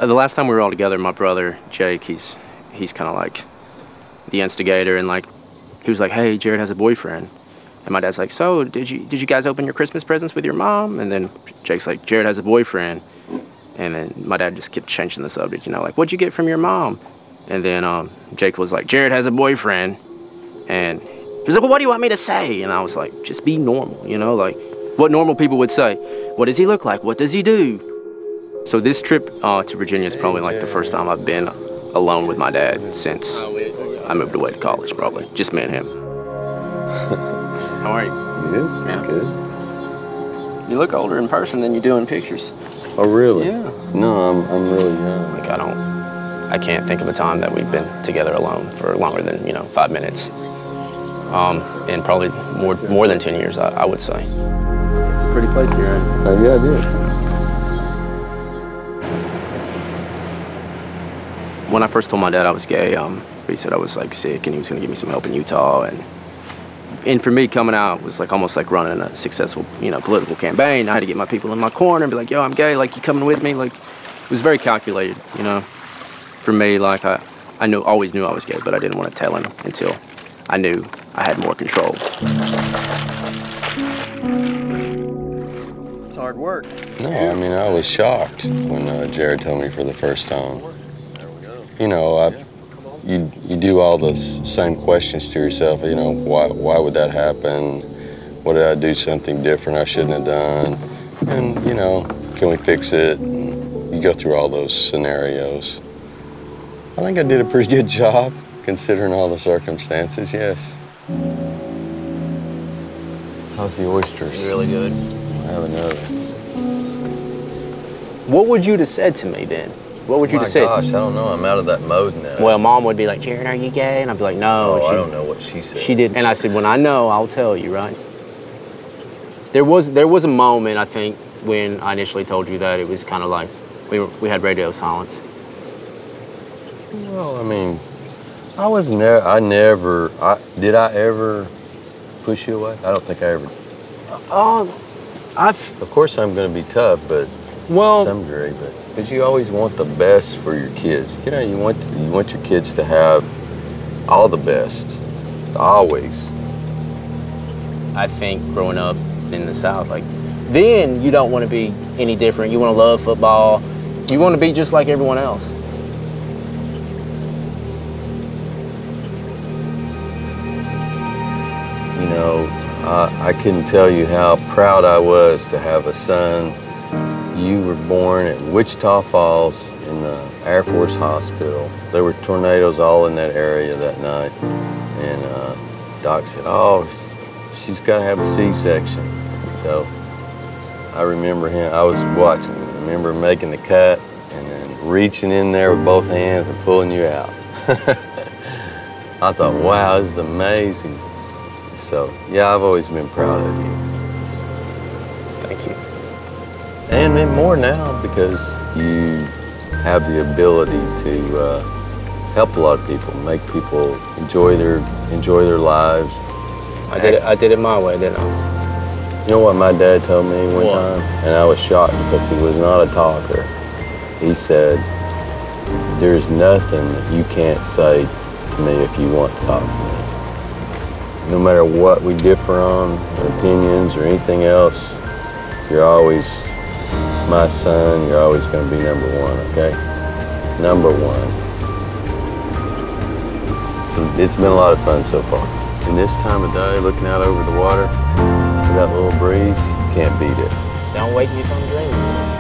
The last time we were all together, my brother, Jake, he's kind of like the instigator, and like, he was like, hey, Jared has a boyfriend. And my dad's like, so did you guys open your Christmas presents with your mom? And then Jake's like, Jared has a boyfriend. And then my dad just kept changing the subject, you know, like, what'd you get from your mom? And then Jake was like, Jared has a boyfriend. And he was like, well, what do you want me to say? And I was like, just be normal, you know, like what normal people would say. What does he look like? What does he do? So this trip to Virginia is probably like the first time I've been alone with my dad since I moved away to college, probably. Just me and him. How are you? Good. Yeah. Good. You look older in person than you do in pictures. Oh, really? Yeah. No, I'm really young. Like, I can't think of a time that we've been together alone for longer than, 5 minutes. And probably more than 10 years, I would say. It's a pretty place you're in. Yeah, I did. When I first told my dad I was gay, he said I was like sick and he was gonna give me some help in Utah. And for me, coming out was like almost like running a successful, political campaign. I had to get my people in my corner and be like, yo, I'm gay, like, you coming with me? Like, it was very calculated, For me, like, I always knew I was gay, but I didn't want to tell him until I knew I had more control. It's hard work. No, I mean, I was shocked when Jared told me for the first time. You do all those same questions to yourself, why would that happen? What did I do something different I shouldn't have done? And, can we fix it? And you go through all those scenarios. I think I did a pretty good job, considering all the circumstances, yes. How's the oysters? Really good. I have another. What would you have said to me then? What would you have said? Oh my gosh, I don't know. I'm out of that mode now. Well, Mom would be like, Jared, are you gay? And I'd be like, no. Oh, I don't know what she said. She did. And I said, when I know, I'll tell you, right? There was a moment, I think, when I initially told you that it was kind of like we had radio silence. Well, I mean, did I ever push you away? I don't think I ever. Of course I'm going to be tough, but to some degree, because you always want the best for your kids. You want your kids to have all the best, always. I think growing up in the South, like, then you don't want to be any different. You want to love football. You want to be just like everyone else. I couldn't tell you how proud I was to have a son. You were born at Wichita Falls in the Air Force Hospital. There were tornadoes all in that area that night. And Doc said, oh, she's got to have a C-section. So I remember I was watching. I remember making the cut and then reaching in there with both hands and pulling you out. I thought, wow, this is amazing. So, yeah, I've always been proud of you. Thank you. And then more now, because you have the ability to help a lot of people, make people enjoy their lives. I did it my way, didn't I? You know what my dad told me one time? And I was shocked because he was not a talker. He said, there's nothing that you can't say to me if you want to talk to me. No matter what we differ on, opinions or anything else, you're always my son, you're always going to be number one, okay? Number one. So it's been a lot of fun so far. And this time of day, looking out over the water, with that little breeze, you can't beat it. Don't wake me from dreaming.